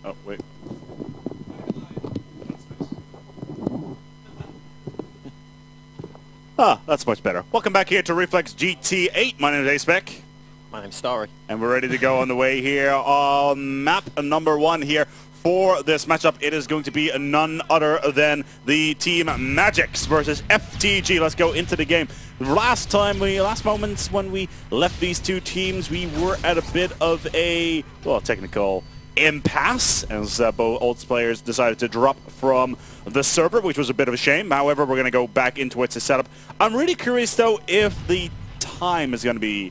Oh, wait. Ah, that's much better. Welcome back here to Reflex GT8. My name is Aspec. My name's Story. And we're ready to go on the way here on map number 1 here for this matchup. It is going to be none other than the team Magicz versus FTG. Let's go into the game. Last moments when we left these two teams, we were at a bit of a, well, technical impasse as both old players decided to drop from the server, which was a bit of a shame. However, we're going to go back into its setup. I'm really curious, though, if the time is going to be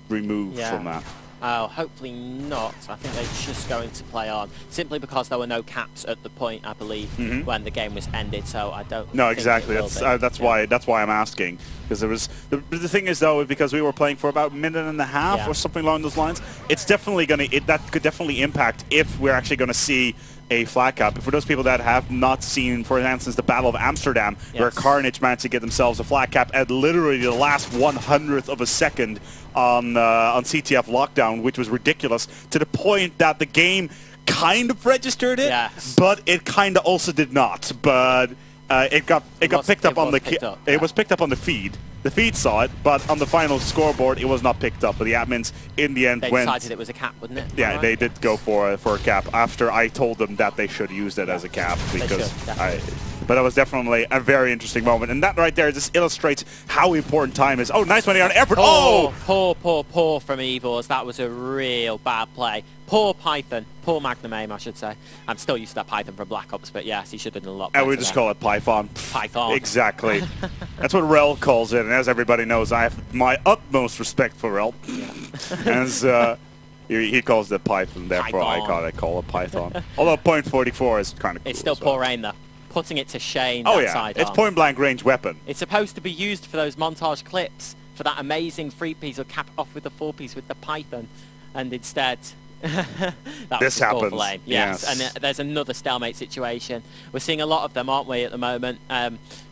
removed from that. Oh, hopefully not. I think they're just going to play on, simply because there were no caps at the point, I believe, when the game was ended. So I don't. No, exactly. That's why I'm asking, because there was the thing is though, because we were playing for about a minute and a half or something along those lines. It's definitely that could definitely impact if we're actually going to see a flag cap. For those people that have not seen, for instance, the Battle of Amsterdam, where Carnage managed to get themselves a flag cap at literally the last 100th of a second on CTF lockdown, which was ridiculous, to the point that the game kind of registered it, but it kind of also did not. But it got picked up on the it was picked up on the feed. The feed saw it, but on the final scoreboard, it was not picked up. But the admins, in the end, they decided it was a cap, wouldn't it? Yeah, they did go for a cap after I told them that they should use it as a cap, because but that was definitely a very interesting moment. And that right there just illustrates how important time is. Oh, nice one here on Everett. Oh! Poor from Evors. That was a real bad play. Poor Python. Poor Magnum Aim, I should say. I'm still used to that Python from Black Ops, but yes, he should have done a lot better. And we just call it Python. Python. Exactly. That's what Rel calls it, and as everybody knows, I have my utmost respect for Rel. As he calls it Python, therefore I call it Python. Although .44 is kind of cool. It's still poor aim, though. Putting it to shame. Oh yeah, it's point-blank range weapon. It's supposed to be used for those montage clips, for that amazing 3-piece or cap off with the 4-piece with the Python, and instead that this happens. Lame. Yes, and there's another stalemate situation. We're seeing a lot of them, aren't we, at the moment,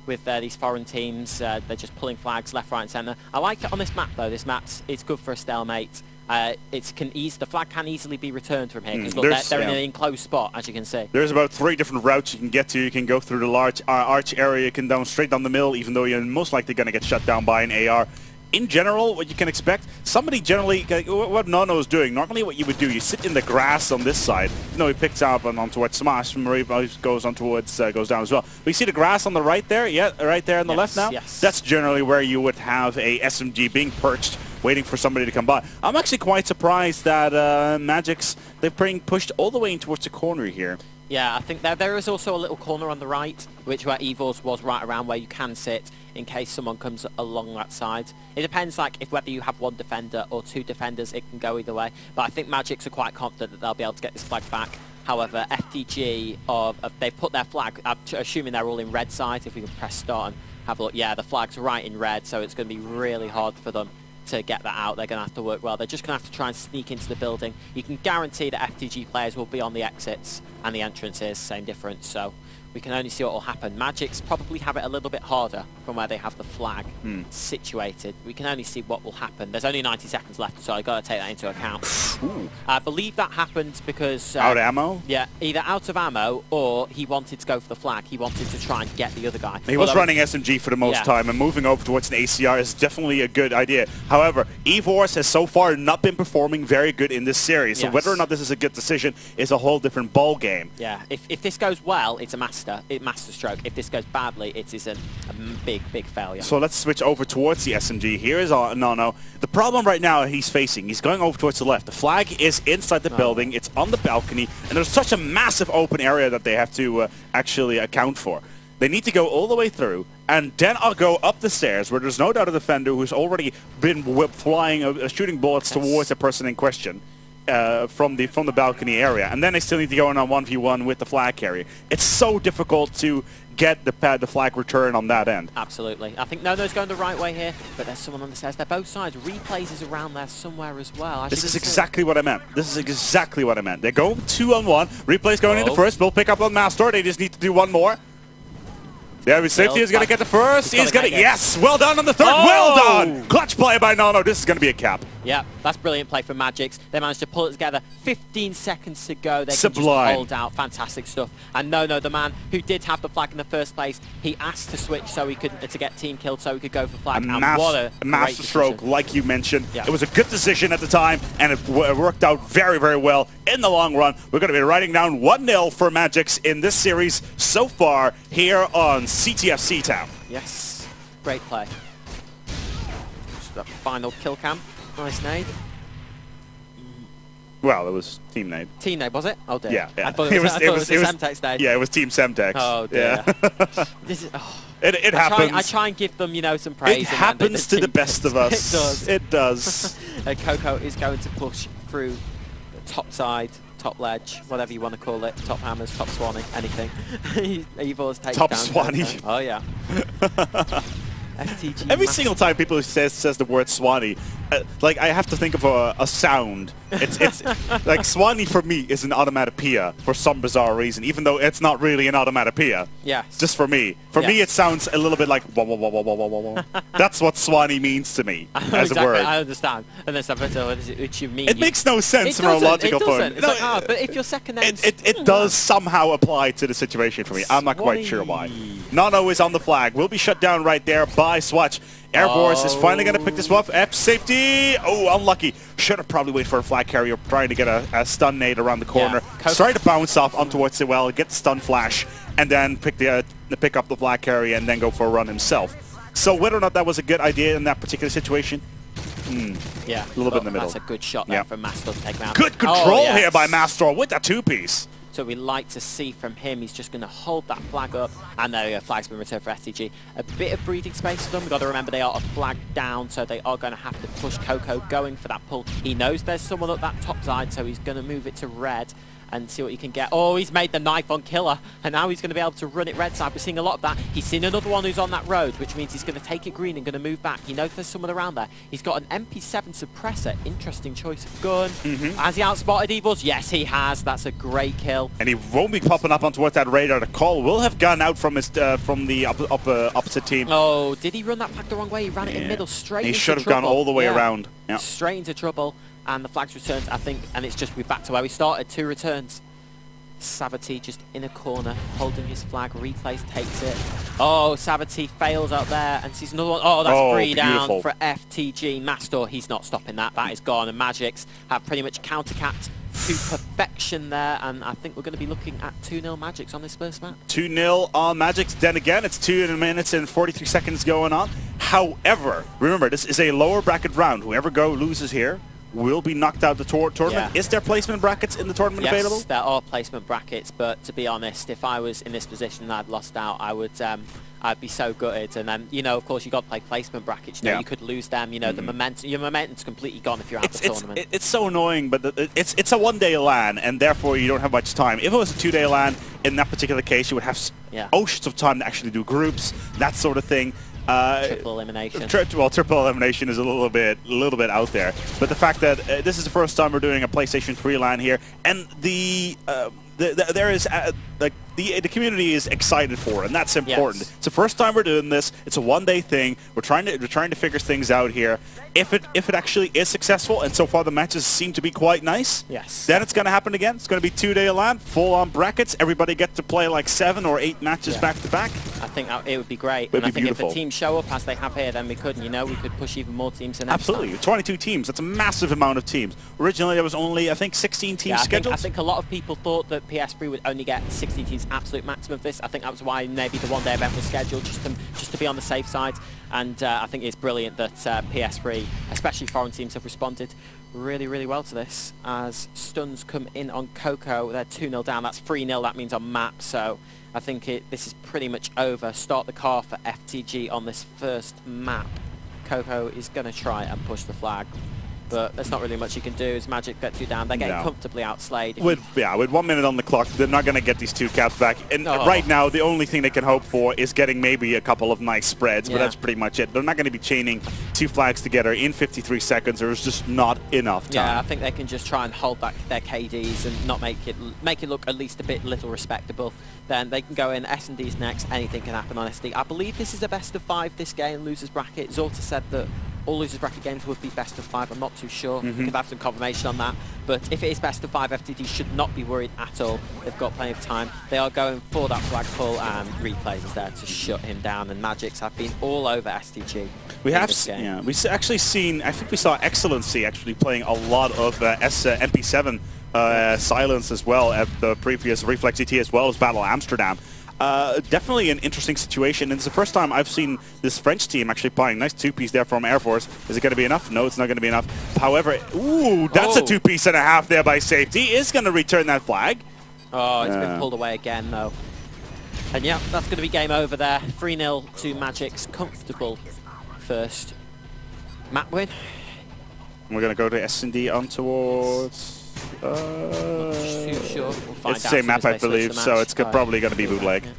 with these foreign teams. They're just pulling flags left, right, and centre. I like it on this map, though. This map's it's good for a stalemate. The flag can easily be returned from here, because they're in an enclosed spot, as you can see. There's about 3 different routes you can get to. You can go through the large arch area, you can down straight down the middle, even though you're most likely going to get shut down by an AR. In general, what you can expect, somebody generally, what Nono is doing, normally what you would do, you sit in the grass on this side. You know, he picks up on towards Smash, Marie goes on towards, goes down as well. But you see the grass on the right there? Yeah, right there on the left now? Yes. That's generally where you would have a SMG being perched, waiting for somebody to come by. I'm actually quite surprised that Magicz, they're being pushed all the way in towards the corner here. Yeah, I think there is also a little corner on the right, where Evors was right around where you can sit in case someone comes along that side. It depends, whether you have 1 defender or 2 defenders, it can go either way. But I think Magicz are quite confident that they'll be able to get this flag back. However, FTG, they've put their flag, assuming they're all in red side. If we can press start and have a look, yeah, the flag's right in red, so it's going to be really hard for them to get that out. They're going to have to work well. They're just going to have to try and sneak into the building. You can guarantee that FTG players will be on the exits and the entrances, same difference, so we can only see what will happen. Magicz probably have it a little bit harder from where they have the flag situated. We can only see what will happen. There's only 90 seconds left, so I've got to take that into account. I believe that happened because... out of ammo? Yeah, either out of ammo or he wanted to go for the flag. He wanted to try and get the other guy. He was running SMG for the most time, and moving over towards an ACR is definitely a good idea. However, Evors has so far not been performing very good in this series, so whether or not this is a good decision is a whole different ball game. Yeah, if this goes well, it's a master stroke. If this goes badly, it is a big failure. So let's switch over towards the SMG. Here is Nono. The problem right now he's going over towards the left. The flag is inside the building. It's on the balcony, and there's such a massive open area that they have to actually account for. They need to go all the way through, and then I'll go up the stairs where there's no doubt a defender who's already been flying, shooting bullets towards the person in question. From the balcony area, and then they still need to go in on 1v1 with the flag carrier. It's so difficult to get the flag return on that end. Absolutely. I think Nono's going the right way here, but there's someone on the stairs. They're both sides. Replays is around there somewhere as well. This is exactly what I meant. This is exactly what I meant. They go 2-on-1. Replays going into first. We'll pick up on Master. They just need to do 1 more. Yeah, Safety is going to get the first. He's going to... Yes! Well done on the third. Well done! Clutch play by Nono. This is going to be a cap. Yeah, that's brilliant play from Magicz. They managed to pull it together. 15 seconds to go. They Sublime. can just hold out. Fantastic stuff. And no, the man who did have the flag in the first place, he asked to switch so he could to get team killed, so he could go for flag. And what a master stroke, like you mentioned. Yeah. It was a good decision at the time, and it worked out very, very well in the long run. We're going to be writing down 1-0 for Magicz in this series so far here on CTFC Town. Yes, great play. Just that final kill cam. Nice nade. Well, it was team nade. Team nade, was it? Oh dear. Yeah. I thought it was Semtex nade. Yeah, it was team Semtex. Oh dear. Yeah. This is, oh. It happens. I try and give them, you know, some praise. It happens to the best of us. It does. It does. Coco is going to push through the top side, top ledge, whatever you want to call it, top hammers, top swanny, anything. Evil's takes top down swanny. Coco. Oh yeah. FTG Every single time people says the word Swanee, like I have to think of a sound. It's like Swanee for me is an onomatopoeia for some bizarre reason, even though it's not really an onomatopoeia. Yes. Just for me. For me, it sounds a little bit like wah, wah, wah, wah, wah, wah, wah. That's what Swanee means to me as exactly, a word. I understand. And then what is it which you mean? It makes no sense from a logical point. It's like, but if your second name... It does somehow apply to the situation for me. I'm not quite sure why. Nano is on the flag. Will be shut down right there by Swatch. Air Force is finally going to pick this one up. F safety. Oh, unlucky. Should have probably waited for a flag carrier, trying to get a stun nade around the corner. Yeah. Try to bounce off onto well, get the stun flash, and then pick up the flag carrier and then go for a run himself. So whether or not that was a good idea in that particular situation, yeah, a little bit in the middle. That's a good shot there from Mastor to take him out. Good control here by Mastor with that two-piece. So we like to see from him, he's just going to hold that flag up, and there we go, flag's been returned for FTG. A bit of breathing space for them. We've got to remember they are a flag down, so they are going to have to push Coco going for that pull. He knows there's someone up that top side, so he's going to move it to red and see what he can get. Oh, he's made the knife on Killer, and now he's going to be able to run it red side. We're seeing a lot of that. He's seen another one who's on that road, which means he's going to take it green and going to move back. He knows there's someone around there. He's got an MP7 suppressor. Interesting choice of gun. Has he outspotted Evils? Yes, he has. That's a great kill. And he won't be popping up onto that radar. The call will have gone out from his from the opposite team. Oh, did he run that flag the wrong way? He ran it in middle, straight into trouble. He should have gone all the way around. Yeah. Straight into trouble. And the flag's returned, I think, and it's just we're back to where we started. 2 returns. Savati just in a corner, holding his flag. Replays takes it. Oh, Savati fails out there and sees another one. Oh, that's 3 down for FTG. Mastor, he's not stopping that. That is gone. And Magicz have pretty much countercapped to perfection there. And I think we're going to be looking at 2-0 Magicz on this first map. 2-0 on Magicz. Then again, it's 2 minutes and 43 seconds going on. However, remember, this is a lower bracket round. Whoever loses here will be knocked out the tournament. Yeah. Is there placement brackets in the tournament available? Yes, there are placement brackets, but to be honest, if I was in this position and I'd lost out, I would I'd be so gutted. And then, you know, of course, you got to play placement brackets. You know, you could lose them. You know, the momentum, your momentum's completely gone if you're out of the tournament. It's so annoying, but it's a one-day LAN, and therefore you don't have much time. If it was a 2-day LAN, in that particular case, you would have oceans of time to actually do groups, that sort of thing. Triple elimination. Well, triple elimination is a little bit out there, but the fact that this is the first time we're doing a PlayStation 3 LAN here, and there is like the community is excited for it, and that's important. It's the first time we're doing this. It's a one-day thing. We're trying to figure things out here. If it actually is successful, and so far the matches seem to be quite nice, then it's going to happen again. It's going to be 2-day LAN, full-on brackets. Everybody gets to play like 7 or 8 matches back to back. I think it would be great. And I think if the teams show up as they have here, then we could push even more teams in. Absolutely, 22 teams. That's a massive amount of teams. Originally, there was only, I think, 16 teams scheduled. I think a lot of people thought that PS3 would only get 16 teams absolute maximum of this. I think that was why maybe the one-day event was scheduled, just to be on the safe side. And I think it's brilliant that PS3, especially foreign teams, have responded really, really well to this. As stuns come in on Coco, they're 2-0 down. That's 3-0. That means on map. So I think this is pretty much over. Start the car for FTG on this first map. Coco is going to try and push the flag, but there's not really much you can do as Magicz get 2 down. They're getting comfortably outslayed. With 1 minute on the clock, they're not going to get these 2 caps back. And right now, the only thing they can hope for is getting maybe a couple of nice spreads, but that's pretty much it. They're not going to be chaining 2 flags together in 53 seconds. There's just not enough time. Yeah, I think they can just try and hold back their KDs and not make it look at least a little respectable. Then they can go in. S&D's next. Anything can happen on SD. I believe this is a best of 5 this game, losers bracket. Zorta said that all losers bracket games would be best of 5. I'm not too sure. Could have some confirmation on that. But if it is best of 5, FTG should not be worried at all. They've got plenty of time. They are going for that flag pull, and Replays is there to shut him down. And Magicz have been all over STG. We have, yeah. We actually seen. I think we saw Excellency actually playing a lot of MP7 Silence as well at the previous Reflex ET as well as Battle Amsterdam. Definitely an interesting situation, and it's the first time I've seen this French team actually playing. Nice two-piece there from Air Force. Is it going to be enough? No, it's not going to be enough. However, ooh, that's a two-piece and a half there by Safety. Is going to return that flag. Oh, it's been pulled away again, though. And yeah, that's going to be game over there. 3-0 to Magicz. Comfortable first map win. We're going to go to S&D on towards... not too sure. We'll find it's the same map, I believe, so it's probably going to be bootleg. Yeah.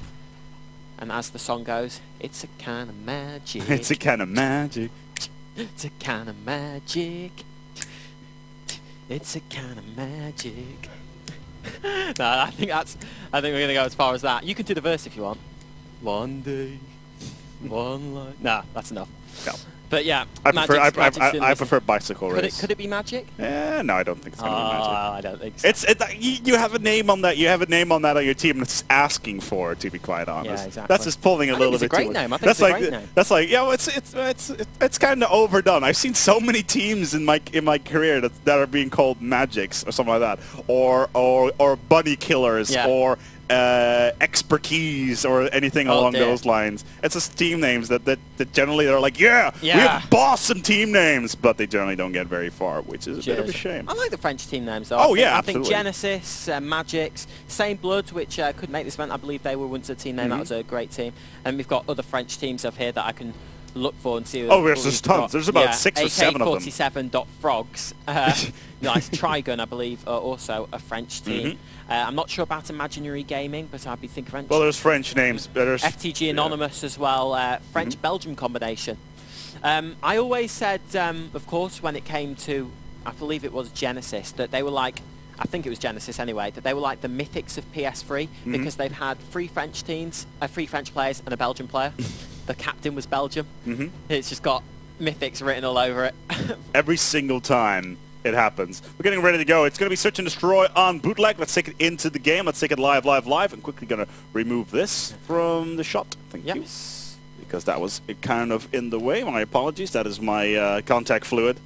And as the song goes, it's a kind of magic. It's a kind of magic. It's a kind of magic. It's a kind of magic. No, I think we're going to go as far as that. You can do the verse if you want. One day, one life. Nah, that's enough. No. But yeah, I prefer Bicycle Race. Could it be Magic? No, I don't think it's going to be Magic. I don't think so. You have a name on that. You have a name on that on your team that's asking for it, to be quite honest. Yeah, exactly. That's just pulling a little bit too much. It's a great name. I think it's a great name. That's like, yeah, well, it's kind of overdone. I've seen so many teams in my career that are being called Magicz or something like that, or Bunny Killers, or Expertise or anything along those lines. It's just team names that generally they're like, yeah, we have awesome team names, but they generally don't get very far, which is a bit of a shame. I like the French team names though. Oh, yeah, I absolutely. think Genesis, Magicz, Same Blood, which could make this event. I believe they were once a team name. That was a great team. And we've got other French teams up here that I can look for and see. Oh, there's tons. There's about 6 or 7 of them. AK-47.Frogs. Nice. Trigun, I believe, are also a French team. I'm not sure about Imaginary Gaming, but I'd be thinking French. Well, there's French names. There's FTG Anonymous as well. French-Belgium combination. I always said, of course, when it came to, I believe it was Genesis, that they were like, I think it was Genesis anyway, that they were like the mythics of PS3 because they've had 3 French teams, 3 French players and a Belgian player. The captain was Belgium. It's just got mythics written all over it. Every single time it happens. We're getting ready to go. It's going to be Search and Destroy on bootleg. Let's take it into the game. Let's take it live. I'm quickly going to remove this from the shot. Thank you. Because that was kind of in the way. My apologies. That is my contact fluid.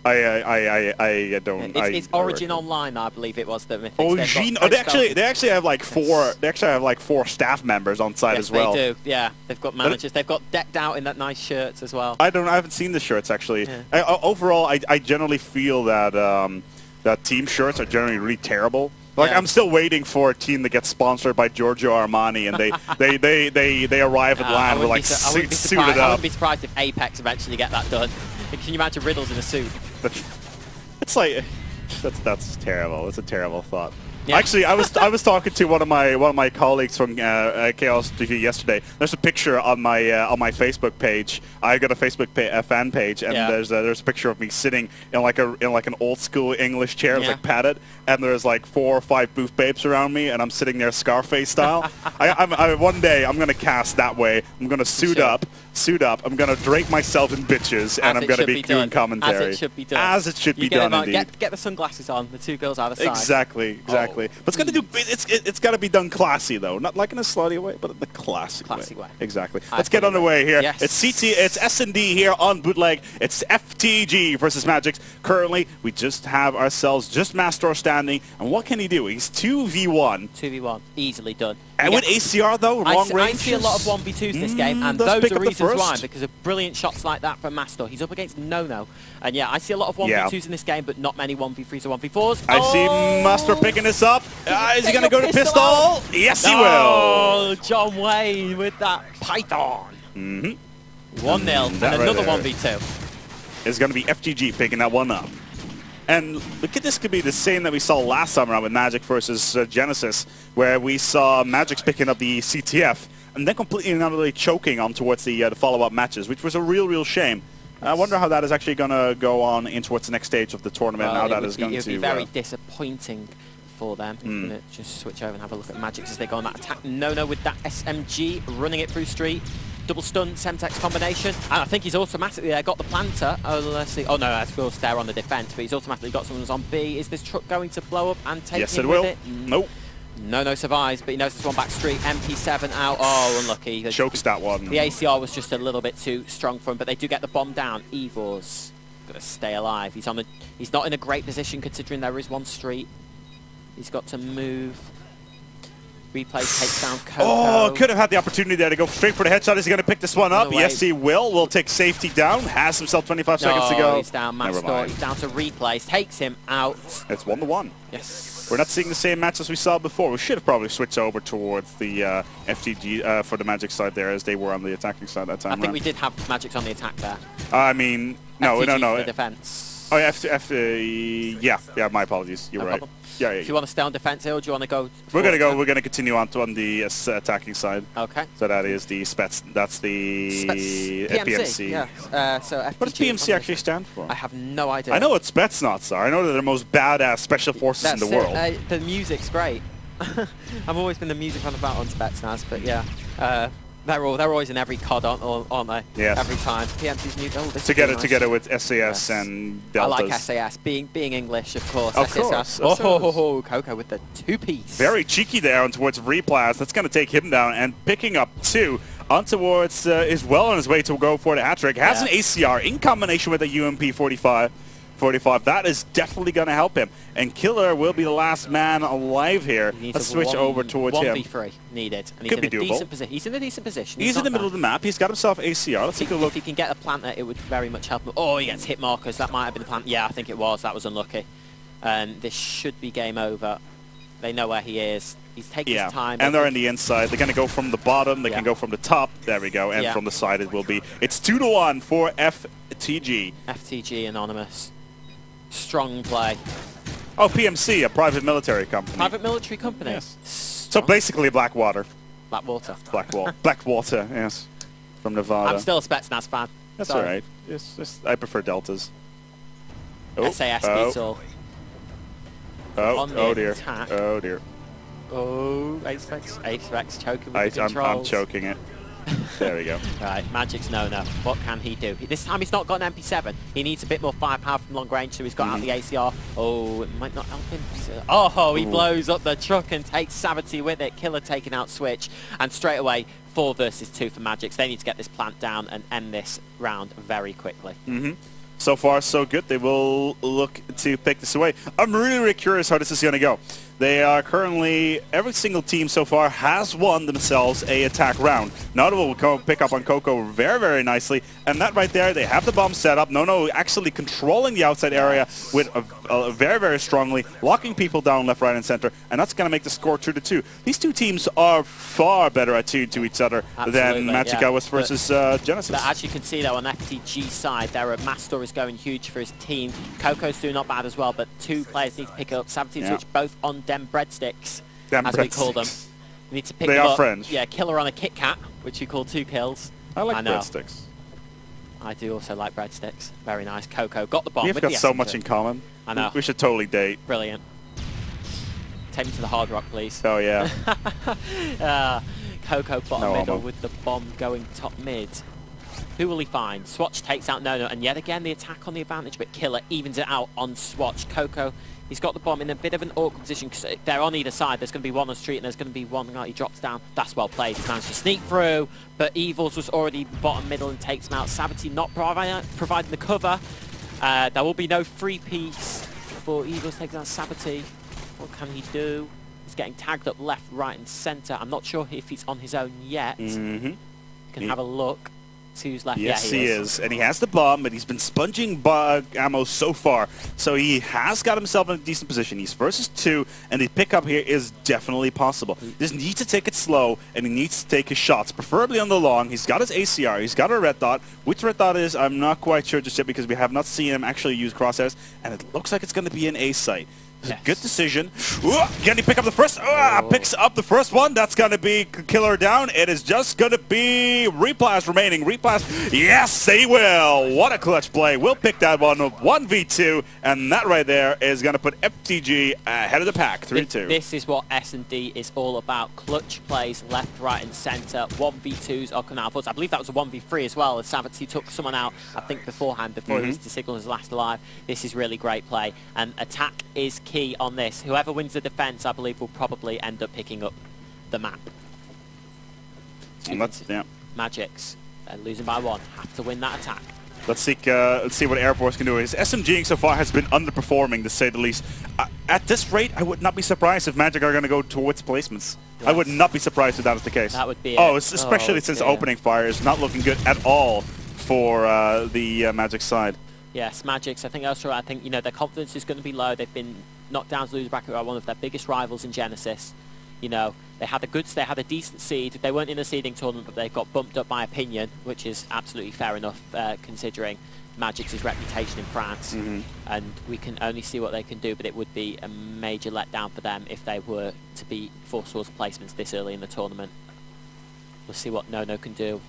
I don't. It's Origin Online, I believe it was. The Mythics. Origin. Oh, they actually have like 4. They actually have like 4 staff members on site as well. They do. Yeah, they've got managers. They've got decked out in that nice shirts as well. I haven't seen the shirts actually. Overall, I generally feel that that team shirts are generally really terrible. Like I'm still waiting for a team that gets sponsored by Giorgio Armani, and they arrive at land with like suited up. I wouldn't be surprised if Apex eventually get that done. Can you imagine Riddles in a suit? It's like that's terrible. It's a terrible thought. Yeah. Actually, I was talking to one of my colleagues from Chaos TV yesterday. There's a picture on my Facebook page. I got a Facebook fan page, and there's a picture of me sitting in like an old school English chair, it's like padded, and there's like 4 or 5 booth babes around me, and I'm sitting there Scarface style. One day I'm gonna cast that way. I'm gonna suit up. I'm gonna drape myself in bitches, and I'm gonna be doing commentary. As it should be done. As it should be done, indeed. Get the sunglasses on. The 2 girls either side. Exactly. But it's got to be done classy though, not like in a slutty way, but in the classy way. Exactly. Let's get underway here. Yes. It's S&D here on bootleg. It's FTG versus Magicz. Currently, we just have ourselves just Master standing, and what can he do? He's 2v1. 2v1, easily done. And with ACR though, long range. I see a lot of 1v2s this game, and those are reasons why, because of brilliant shots like that from Master. He's up against Nono, and yeah, I see a lot of 1v2s in this game, but not many 1v3s or 1v4s. I see Master picking this up. Is he going to go to pistol? Yes, he will. Oh, John Wayne with that Python. 1-0, and another 1v2. It's going to be FTG picking that one up. And look at this, could be the same that we saw last time around with Magicz versus Genesis, where we saw Magicz picking up the CTF and then completely and utterly choking on towards the follow-up matches, which was a real shame. I wonder how that is actually going to go on in towards the next stage of the tournament. It would be very disappointing for them. I'm going to just switch over and have a look at Magicz as they go on that attack. Nono with that SMG, running it through street. Double stun, Semtex combination, and I think he's automatically there, got the planter. Oh, let's see. Oh no, that's will stare on the defense, but he's automatically got someone on B. Is this truck going to blow up and take him with it? Nope. No survives, but he knows this one back street. MP7 out. Oh, unlucky. Chokes that one. The ACR was just a little bit too strong for him, but they do get the bomb down. Evor's got to stay alive. He's not in a great position considering there is one street. He's got to move. Replay takes down Coco. Oh, could have had the opportunity there to go straight for the headshot. Is he going to pick this one up? Yes, he will. Will take safety down. Has himself 25 seconds to go. He's down. Master. He's down to replays. Takes him out. It's 1-1. Yes. We're not seeing the same match as we saw before. We should have probably switched over towards the FTG for the Magicz side there, as they were on the attacking side that time. I think we did have Magicz on the attack there. I mean, no. The defense. Oh, yeah, my apologies. You're right. Yeah. If you want to stay on defense here, or do you want to go? We're gonna continue on the attacking side. Okay. So that is the Spets. That's the PMC. Yeah. So FTG. What does PMC actually stand for? I have no idea. I know what Spetsnaz are. I know they're the most badass special forces in the world. The music's great. I've always been the music on Spetsnaz, but yeah. They're always in every COD, aren't they? Yes. Every time. PMC's new. Oh, together with SAS and Deltas. I like SAS. Being English, of course. Of course. Coco with the 2-piece. Very cheeky there on towards Replaz. That's going to take him down, and picking up 2 on towards is well on his way to go for the hat-trick. Has an ACR in combination with a UMP 45. That is definitely going to help him. And Killer will be the last man alive here. Let's switch over towards him. 1v3 needed. And Could be doable. He's in a decent position. He's in the middle of the map. He's got himself ACR. Let's take a look. If he can get a planter, it would very much help him. Oh, he gets hit markers. That might have been the planter. Yeah, I think it was. That was unlucky. And this should be game over. They know where he is. He's taking his time. And they're in the inside. They're going to go from the bottom. They can go from the top. There we go. And from the side it will be. It's 2-1 for FTG. FTG Anonymous. Strong play. Oh, PMC, a private military company. Private military company? Yes. So basically Blackwater. Blackwater. Blackwater, yes. From Nevada. I'm still a Spetsnaz fan. That's all right. I prefer Deltas. Oh, SAS beats all. Oh dear. Attack. Oh dear. Oh, Apex choking with the controls. I'm choking it. There we go. Right, Magicz no. What can he do? This time he's not got an MP7. He needs a bit more firepower from long range, so he's got out the ACR. Oh, it might not help him. Oh, he blows up the truck and takes Savity with it. Killer taking out Switch. And straight away, 4 versus 2 for Magicz. They need to get this plant down and end this round very quickly. So far, so good. They will look to pick this away. I'm really curious how this is going to go. They are currently, every single team so far has won themselves a attack round. Notable will pick up on Coco very nicely. And that right there, they have the bomb set up. No, actually controlling the outside area with very strongly, locking people down left, right, and center. And that's going to make the score 2-2. These two teams are far better attuned to each other than Magicz was versus Genesis. But as you can see, though, on FTG side, their Master is going huge for his team. Coco's doing not bad as well, but 2 players need to pick it up. Savity and Switch both on dem breadsticks, as we call them. You need to pick them up. They are friends. Yeah, Killer on a Kit Kat, which you call 2 kills. I like breadsticks. I do also like breadsticks. Very nice. Coco got the bomb. We've got so much in common. I know. We should totally date. Brilliant. Take me to the Hard Rock, please. Oh, yeah. Coco bottom middle with the bomb going top mid. Who will he find? Swatch takes out No, and yet again the attack on the advantage, but Killer evens it out on Swatch. Coco, he's got the bomb in a bit of an awkward position because they're on either side. There's going to be one on the street and there's going to be one he drops down. That's well played. He managed to sneak through, but Evils was already bottom middle and takes him out. Savity not providing the cover. There will be no 3-piece for Evils taking out Savity. What can he do? He's getting tagged up left, right, and centre. I'm not sure if he's on his own yet. Can have a look. 2's left. Yes, he is. And he has the bomb, but he's been sponging ammo so far. So he has got himself in a decent position. He's versus 2, and the pickup here is definitely possible. He just needs to take it slow, and he needs to take his shots, preferably on the long. He's got his ACR. He's got a red dot. Which red dot is, I'm not quite sure just yet because we have not seen him actually use crosshairs, and it looks like it's going to be an A site. Yes. Good decision. Can he pick up the first? Picks up the first one. That's going to be Killer down. It is just going to be Replast remaining. Replast, yes, they will. What a clutch play. We'll pick that one up 1v2, and that right there is going to put FTG ahead of the pack, 3-2. This is what S&D is all about. Clutch plays left, right, and centre. 1v2s are coming out of us. I believe that was a 1v3 as well. Savity took someone out, I think, beforehand, before he was to signal his last alive. This is really great play, and attack is key on this. Whoever wins the defense, I believe, will probably end up picking up the map. And that's, yeah. Magicz, losing by 1, have to win that attack. Let's see what Air Force can do. His SMGing so far has been underperforming, to say the least. At this rate, I would not be surprised if Magicz are going to go towards placements. Yes. I would not be surprised if that is the case. That would be especially since opening fire is not looking good at all for the Magicz side. Yes, Magicz, I think that's right. I think, you know, their confidence is going to be low. They've been knocked down to lose bracket by one of their biggest rivals in Genesis. You know, they had a decent seed. They weren't in the seeding tournament, but they got bumped up by opinion, which is absolutely fair enough, considering Magic's reputation in France. And we can only see what they can do, but it would be a major letdown for them if they were to be forced towards placements this early in the tournament. We'll see what Nono can do.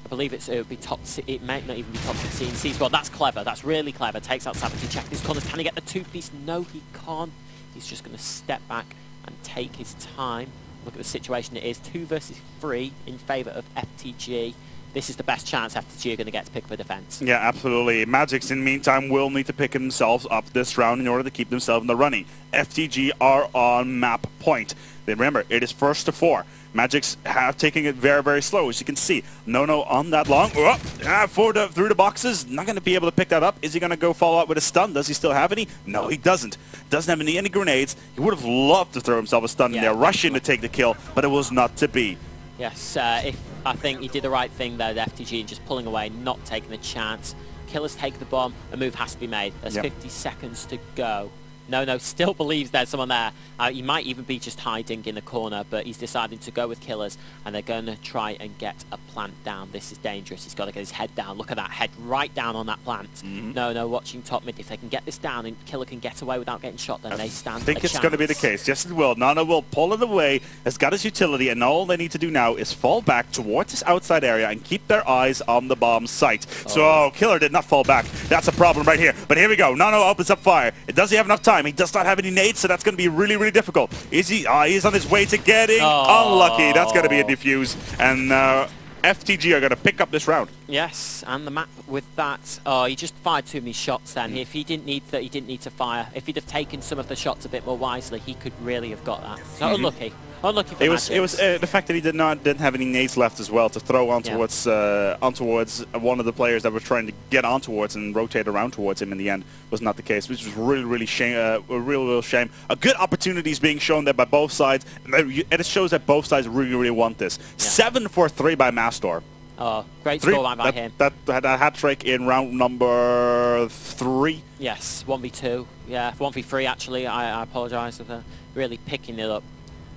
I believe it would be top. It might not even be top 16 seeds. Well, that's clever. That's really clever. Takes out Savage to check his corners. Can he get the 2-piece? No, he can't. He's just going to step back and take his time. Look at the situation it is. 2 versus 3 in favour of FTG. This is the best chance FTG are going to get to pick up a defense. Yeah, absolutely. Magicz, in the meantime, will need to pick themselves up this round in order to keep themselves in the running. FTG are on map point. Then remember, it is first to 4. Magicz have taken it very, very slow, as you can see. Nono on that long. Through the boxes. Not going to be able to pick that up. Is he going to go follow up with a stun? Does he still have any? No, he doesn't. Doesn't have any grenades. He would have loved to throw himself a stun in there, rush in to take the kill, but it was not to be. Yes, I think he did the right thing there, the FTG, just pulling away, not taking the chance. Killers take the bomb. A move has to be made. There's 50 seconds to go. Nono still believes there's someone there. He might even be just hiding in the corner, but he's deciding to go with Killers, and they're going to try and get a plant down. This is dangerous. He's got to get his head down. Look at that, head right down on that plant. Nono watching top mid. If they can get this down and Killer can get away without getting shot, then they stand a chance. I think it's going to be the case. Yes, it will. Nono will pull it away, has got his utility, and all they need to do now is fall back towards this outside area and keep their eyes on the bomb site. So Killer did not fall back. That's a problem right here. But here we go. Nono opens up fire. Does he have enough time? He does not have any nades, so that's going to be really, really difficult. Is he? He's on his way to getting unlucky. That's going to be a defuse, and FTG are going to pick up this round. Yes, and the map with that. He just fired too many shots then. If he didn't need he didn't need to fire. If he'd have taken some of the shots a bit more wisely, he could really have got that. So unlucky. Unlucky for Magicz. It was the fact that he didn't have any nades left as well to throw on towards one of the players that were trying to get on towards and rotate around towards him. In the end, was not the case, which was really, really shame. A real shame. A good opportunity is being shown there by both sides, and it shows that both sides really, really want this. 7 for 3 by Mastor. Great score by him. That had a hat trick in round number 3. Yes, 1v2. Yeah, 1v3 actually. I apologise for really picking it up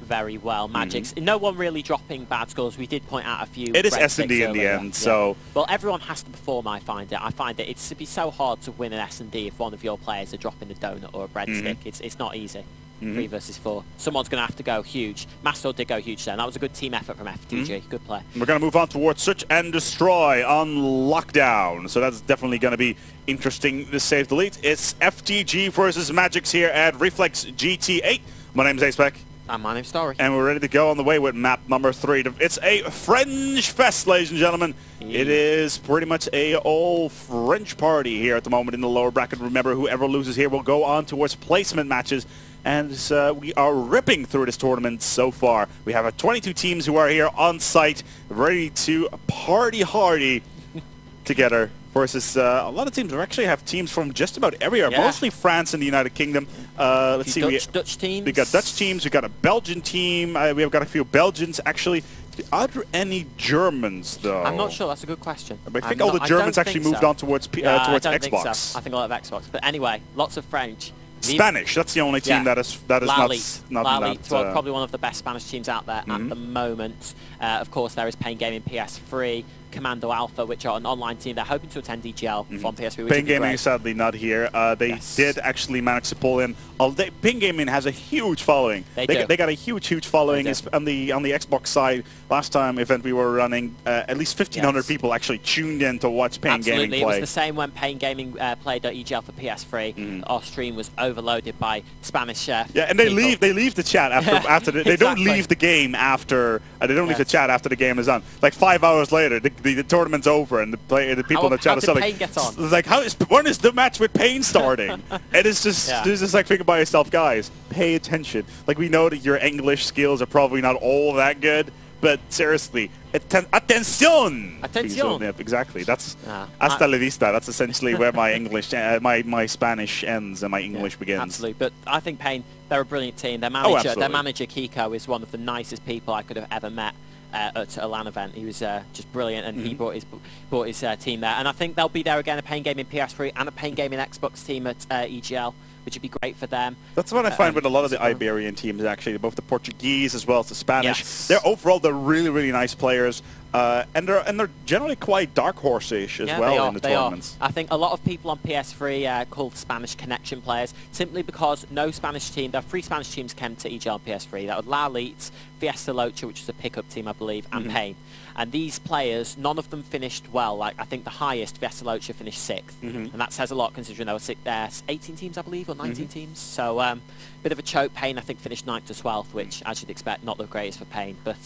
very well. Magicz. No one really dropping bad scores. We did point out a few. It is S&D in the end, so... Well, everyone has to perform, I find it. I find it. It'd be so hard to win an S&D if one of your players are dropping a donut or a breadstick. It's not easy. 3 versus 4. Someone's going to have to go huge. Mastor did go huge then. That was a good team effort from FTG. Good play. We're going to move on towards Search and Destroy on lockdown. So that's definitely going to be interesting, to say the least. It's FTG versus Magicz here at Reflex GT8. My name's Aceback. And my name's Story. And we're ready to go on the way with map number 3. It's a French fest, ladies and gentlemen. It is pretty much a all French party here at the moment in the lower bracket. Remember, whoever loses here will go on towards placement matches. And we are ripping through this tournament so far. We have 22 teams who are here on site, ready to party hardy together. Versus a lot of teams. We actually have teams from just about everywhere, mostly France and the United Kingdom. Let's see, Dutch teams. We got Dutch teams. We got a Belgian team. We have got a few Belgians actually. Are there any Germans though? I'm not sure. That's a good question. I think all the Germans actually moved on towards Xbox. Think so. I think a lot of Xbox. But anyway, lots of French. Spanish. That's the only team that is not probably one of the best Spanish teams out there at the moment. Of course, there is Pain Gaming PS3. Commando Alpha, which are an online team. They're hoping to attend DGL on PS3. Ping Gaming is sadly not here. They did actually manage to pull in. Ping Gaming has a huge following. They got a huge following. On the Xbox side, last time event we were running, at least 1,500 people actually tuned in to watch Ping Gaming play. It was the same when Ping Gaming played at EGL for PS3. Our stream was overloaded by Spanish and they leave the chat after they don't leave the game after they don't leave the chat after the game is done. Like 5 hours later, the tournament's over, and the people in the chat are still like, when is the match with Payne starting? And it's just like, think about yourself, guys. Pay attention. Like, we know that your English skills are probably not all that good, but seriously, attention! Attention! Yep, exactly. That's hasta la vista. That's essentially where my English, my Spanish ends and my English begins. Absolutely. But I think Payne, they're a brilliant team. Their manager Kiko is one of the nicest people I could have ever met at a LAN event. He was just brilliant, and he brought his team there. And I think they'll be there again, a Payne Gaming PS3 and a Payne Gaming Xbox team at EGL, which would be great for them. That's what I find with a lot of the Iberian teams, actually, both the Portuguese as well as the Spanish. Yes. They're really nice players, and they're generally quite dark horse-ish as well in the tournaments. I think a lot of people on PS3 called Spanish connection players simply because no Spanish team. There are 3 Spanish teams came to EGL on PS3. That was La Elite, Fiesta Locha, which is a pickup team, I believe, and Payne. And these players, none of them finished well. Like, I think the highest, Fiesta Locha, finished 6th. And that says a lot considering there were 18 teams, I believe, or 19 teams. So, bit of a choke. Payne, I think, finished 9th to 12th, which, as you'd expect, not the greatest for Payne. But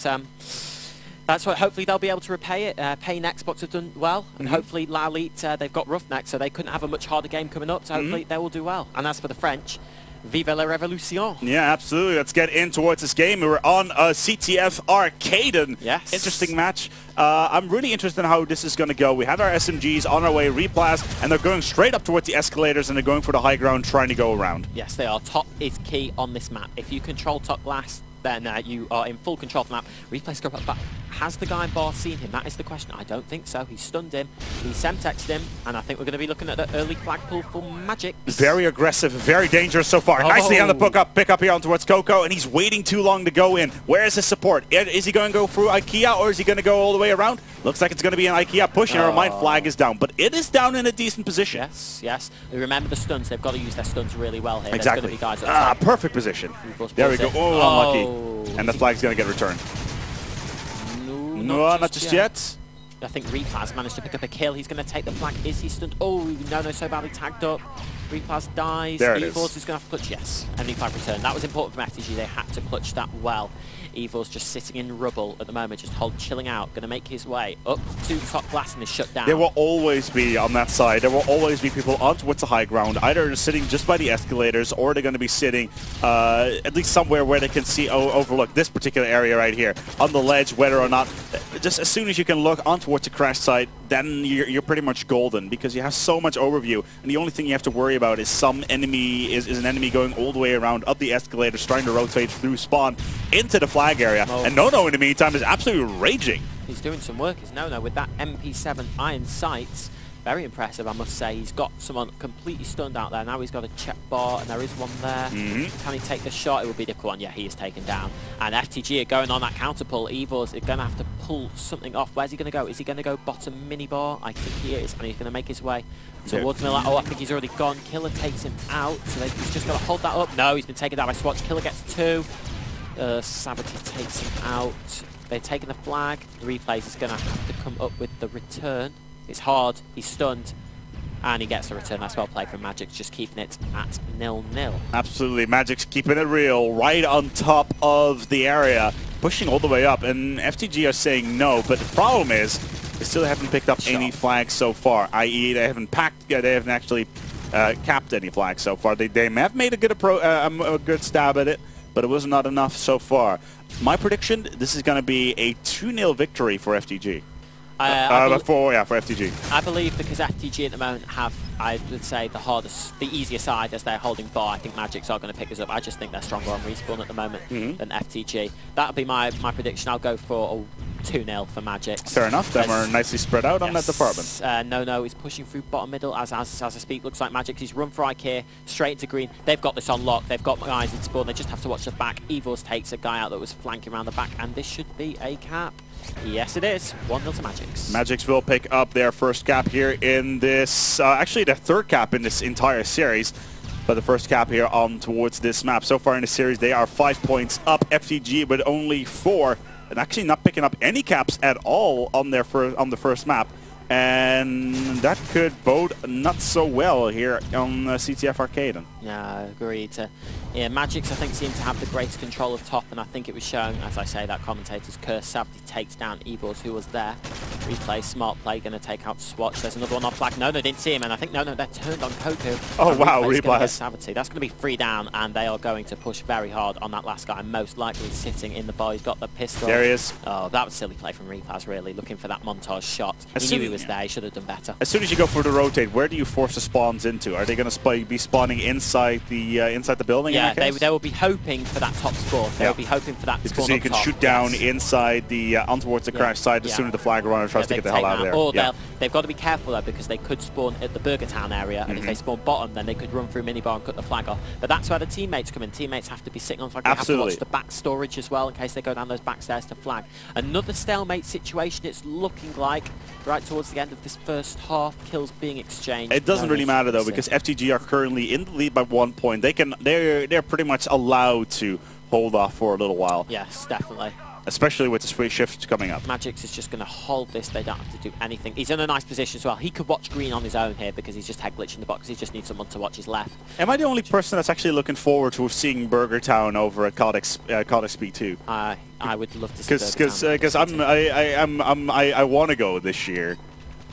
that's what, hopefully they'll be able to repay it. Payne Xbox have done well, and hopefully La Elite, they've got Roughneck, so they couldn't have a much harder game coming up, so hopefully they will do well. And as for the French, Vive la Révolution. Yeah, absolutely. Let's get in towards this game. We're on a CTF Arcade. Interesting match. I'm really interested in how this is going to go. We have our SMGs on our way, Replast, and they're going straight up towards the escalators, and they're going for the high ground, trying to go around. Yes, they are. Top is key on this map. If you control top glass, then you are in full control of the map. Replay scope up back. Has the guy in bar seen him? That is the question. I don't think so. He stunned him. He semtexed him, and I think we're going to be looking at the early flag pull for Magicz. Very aggressive, very dangerous so far. Nicely on the pick up here on towards Coco, and he's waiting too long to go in. Where is his support? Is he going to go through IKEA, or is he going to go all the way around? Looks like it's going to be an IKEA push, and our mine flag is down, but it is down in a decent position. Yes. Remember the stuns. They've got to use their stuns really well here. Exactly. There's going to be guys perfect position. There we go. Unlucky. And the flag's going to get returned. No, not just yet. I think Replaz managed to pick up a kill. He's going to take the flag. Is he stunned? Oh, no, so badly tagged up. Replaz dies. Evils is going to have to clutch. Yes, enemy flag return. That was important from FTG. They had to clutch that well. Evil's just sitting in rubble at the moment, just chilling out, going to make his way up to top glass and is shut down. There will always be on that side, there will always be people on towards the high ground, either sitting just by the escalators, or they're going to be sitting at least somewhere where they can see, overlook this particular area right here, on the ledge, whether or not, just as soon as you can look on towards the crash site, then you're pretty much golden, because you have so much overview, and the only thing you have to worry about is an enemy going all the way around up the escalators, trying to rotate through spawn into the flag area. And Nono in the meantime is absolutely raging. He's doing some work, is Nono, with that MP7 iron sights. Very impressive, I must say. He's got someone completely stunned out there. Now he's got a check bar, and there is one there. Can he take the shot? It will be the difficult one. Yeah, he is taken down. And FTG are going on that counter pull. Evils are going to have to pull something off. Where's he going to go? Is he going to go bottom mini bar? I think he is, and he's going to make his way towards Miller. Oh, I think he's already gone. Killer takes him out, so he's just got to hold that up. No, he's been taken down by Swatch. Killer gets 2. Saboteur takes him out. They're taking the flag. The replays is going to have to come up with the return. It's hard. He's stunned. And he gets the return. That's well played from Magicz, just keeping it at 0-0. Absolutely. Magicz keeping it real, right on top of the area, pushing all the way up. And FTG are saying no, but the problem is they still haven't picked up any flags so far, i.e. they haven't actually capped any flags so far. They have made a good stab at it, but it was not enough so far. My prediction, this is going to be a 2-0 victory for FTG. For FTG. I believe because FTG at the moment have, I would say, the easier side as they're holding bar. I think Magicz are going to pick this up. I just think they're stronger on respawn at the moment than FTG. That'll be my prediction. I'll go for a 2-0 for Magicz. Fair enough. Them are nicely spread out on that department. No, he's pushing through bottom middle as I speak. Looks like Magicz. He's run for IKEA, straight into green. They've got this on lock. They've got guys in spawn. They just have to watch the back. Evils takes a guy out that was flanking around the back, and this should be a cap. Yes, it is. 1-0 to Magicz. Magicz will pick up their first cap here in this, actually their third cap in this entire series. But the first cap here on towards this map. So far in the series, they are 5 points up. FTG with only 4, and actually not picking up any caps at all on their the first map. And that could bode not so well here on CTF Arcade. Yeah, agreed. Yeah, Magicz, I think, seem to have the greater control of top, and I think it was showing, as I say, that commentator's curse. Savity takes down Evils, who was there. Replay, smart play, going to take out Swatch. There's another one off flag. No, didn't see him, and I think, no, they're turned on Coco. Oh, wow, Replay. Savity. That's going to be 3 down, and they are going to push very hard on that last guy, most likely sitting in the bar. He's got the pistol. There he is. Oh, that was silly play from Replay, really, looking for that montage shot. He knew he was there. He should have done better. As soon as you go for the rotate, where do you force the spawns into? Are they going to be spawning inside the building? Yeah, they will be hoping for that top spawn. They will be hoping for that spawn. So you can shoot down inside the on towards the crash side as soon as the flag runner tries to get the hell out of there. Or they've got to be careful though, because they could spawn at the Burger Town area, and if they spawn bottom, then they could run through minibar and cut the flag off. But that's where the teammates come in. Teammates have to be sitting on flag. They have to watch the back storage as well in case they go down those back stairs to flag. Another stalemate situation. It's looking like right towards the end of this first half. Kills being exchanged. It doesn't really matter though, because FTG are currently in the lead by 1 point. They're pretty much allowed to hold off for a little while. Yes, definitely. Especially with the switch shift coming up. Magicz is just going to hold this. They don't have to do anything. He's in a nice position as well. He could watch green on his own here because he's just head glitching the box. He just needs someone to watch his left. Am I the only person that's actually looking forward to seeing Burger Town over at Codex P2? I would love to see because I want to go this year.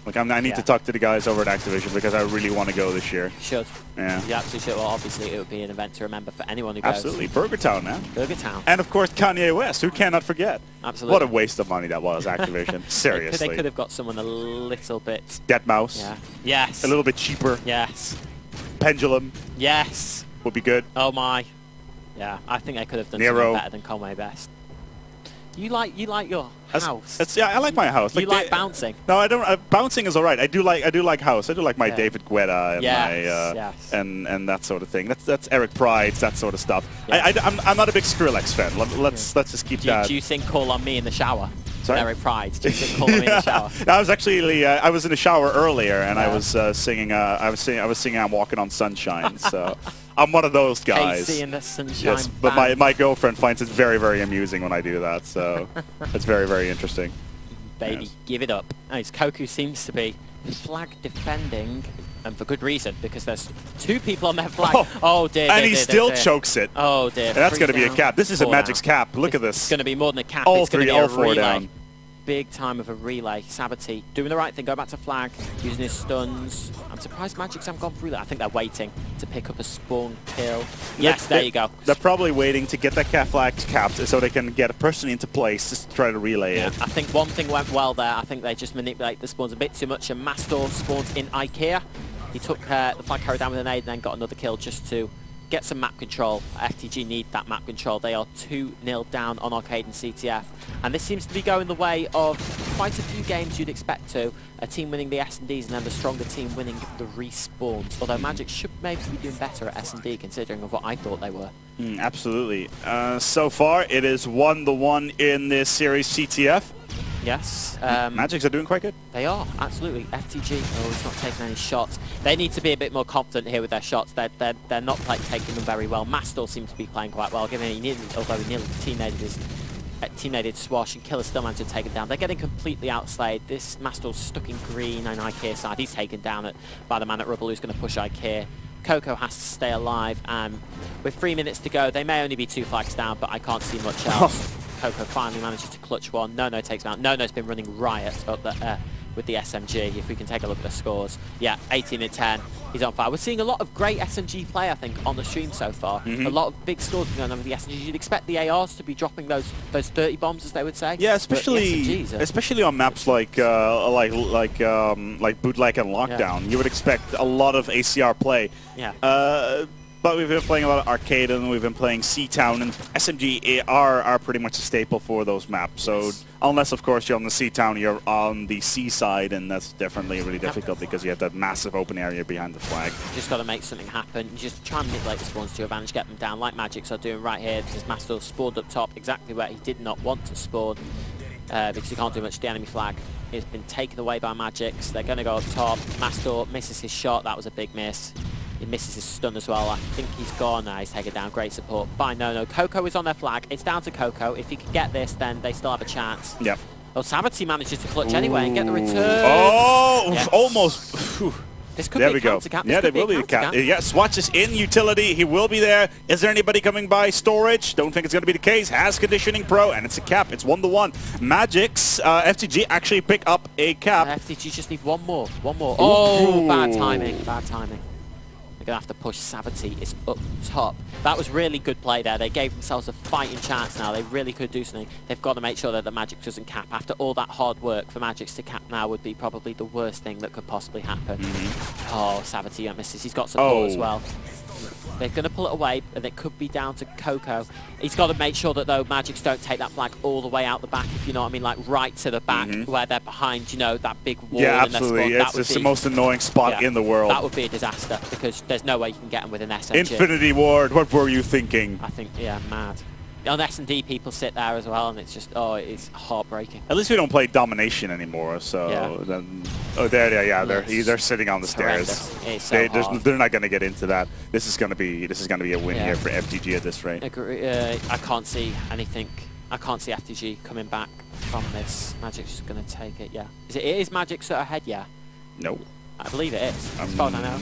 Like I need to talk to the guys over at Activision because I really want to go this year. You should. Yeah. You absolutely should. Well, obviously it would be an event to remember for anyone who goes. Absolutely. Burger Town, man. Burger Town. And of course Kanye West, who cannot forget. Absolutely. What a waste of money that was, Activision. Seriously. They could have got someone a little bit... Deadmau5. Yeah. Yes. A little bit cheaper. Yes. Pendulum. Yes. Would be good. Oh my. Yeah, I think they could have done Nero. something better than Conway Best. You like your house. Yeah, I like my house. You like bouncing. No, I don't. Bouncing is all right. I do like house. I do like my David Guetta and and that sort of thing. That's Eric Pride's, that sort of stuff. Yes. I'm not a big Skrillex fan. Let's just keep that. Do you sing "Call on Me" in the shower? Sorry? Eric Pride. Do you sing "Call on Me" in the shower? I was actually I was in the shower earlier and I was singing. I was singing "I'm Walking on Sunshine." So. I'm one of those guys. AC in the sunshine. Yes, but my girlfriend finds it very, very amusing when I do that, so it's very, very interesting. Baby, give it up. Nice. Koku seems to be flag defending, and for good reason, because there's 2 people on their flag. Oh dear. And he still chokes it. Oh dear. And that's going to be a cap. This is a Magicz cap. Look at this. It's going to be more than a cap. All it's 3, all 4 down. Big time of a relay. Savity doing the right thing, go back to flag, using his stuns. I'm surprised Magicz haven't gone through that. I think they're waiting to pick up a spawn kill. Yes, there you go. They're probably waiting to get that cat flag capped so they can get a person into place to try to relay it. I think one thing went well there. I think they just manipulate the spawns a bit too much, and Mastor spawned in IKEA. He took the flag carrier down with an nade and then got another kill just to get some map control. FTG need that map control. They are 2-0 down on Arcade and CTF. And this seems to be going the way of quite a few games you'd expect to. A team winning the S&Ds and then the stronger team winning the respawns. Although Magicz should maybe be doing better at S&D considering of what I thought they were. Absolutely. So far, it is 1-1 in this series CTF. Yes. Magicz are doing quite good. They are, absolutely. FTG, he's not taking any shots. They need to be a bit more confident here with their shots. They're not taking them very well. Mastor seems to be playing quite well, although he nearly team-naded Swash and Killer still managed to take him down. They're getting completely outslayed. This Mastor's stuck in green on IKEA side. He's taken down by the man at Rubble who's going to push IKEA. Coco has to stay alive, and with 3 minutes to go, they may only be 2 flags down, but I can't see much else. Coco finally manages to clutch one. No takes him out. No's been running riot up with the SMG. If we can take a look at the scores. Yeah, 18-10. He's on fire. We're seeing a lot of great SMG play, I think, on the stream so far. A lot of big scores going on with the SMGs. You'd expect the ARs to be dropping those 30 bombs, as they would say. Yeah, especially on maps like Bootleg and Lockdown. You would expect a lot of ACR play. Yeah. But we've been playing a lot of Arcade, and we've been playing Seatown, and SMG are pretty much a staple for those maps. So unless, of course, you're on the Seatown, you're on the seaside, and that's definitely really difficult because you have that massive open area behind the flag. Just got to make something happen. You just try and manipulate the spawns to your advantage, get them down like Magicz are doing right here. Because Mastor spawned up top exactly where he did not want to spawn because he can't do much to the enemy flag. It's been taken away by Magicz. They're going to go up top. Mastor misses his shot. That was a big miss. He misses his stun as well. I think he's gone. He's taken down. Great support by No. Coco is on their flag. It's down to Coco. If he can get this, then they still have a chance. Yep. Well, Savity manages to clutch anyway and get the return. Oh, yes. Almost. This could there be we a go. counter-cap. Yeah, there will be a counter. Yeah, Swatch is in utility. He will be there. Is there anybody coming by storage? Don't think it's going to be the case. Has Conditioning Pro, and it's a cap. It's 1-1. Magicz, FTG actually pick up a cap. FTG just need one more. Oh, bad timing. Bad timing. They're going to have to push Savity. It's up top. That was really good play there. They gave themselves a fighting chance now. They really could do something. They've got to make sure that the Magicz doesn't cap. After all that hard work, for Magicz to cap now would be probably the worst thing that could possibly happen. Oh, Savity misses. He's got support as well. They're going to pull it away, and it could be down to Coco. He's got to make sure that, though, Magicz don't take that flag all the way out the back, if you know what I mean, like right to the back where they're behind, you know, that big wall. Yeah, absolutely. It's just the most annoying spot in the world. That would be a disaster, because there's no way you can get them with an SMG. Infinity Ward, what were you thinking? I think, yeah, mad. On S&D, people sit there as well, and it's just, oh, it's heartbreaking. At least we don't play Domination anymore, so then... Oh, they're sitting on the stairs. They're not going to get into that. This is going to be a win here for FTG at this rate. I can't see anything. I can't see FTG coming back from this. Magicz is going to take it. Yeah. It is Magicz ahead. Yeah. No. I believe it is. As far as I know.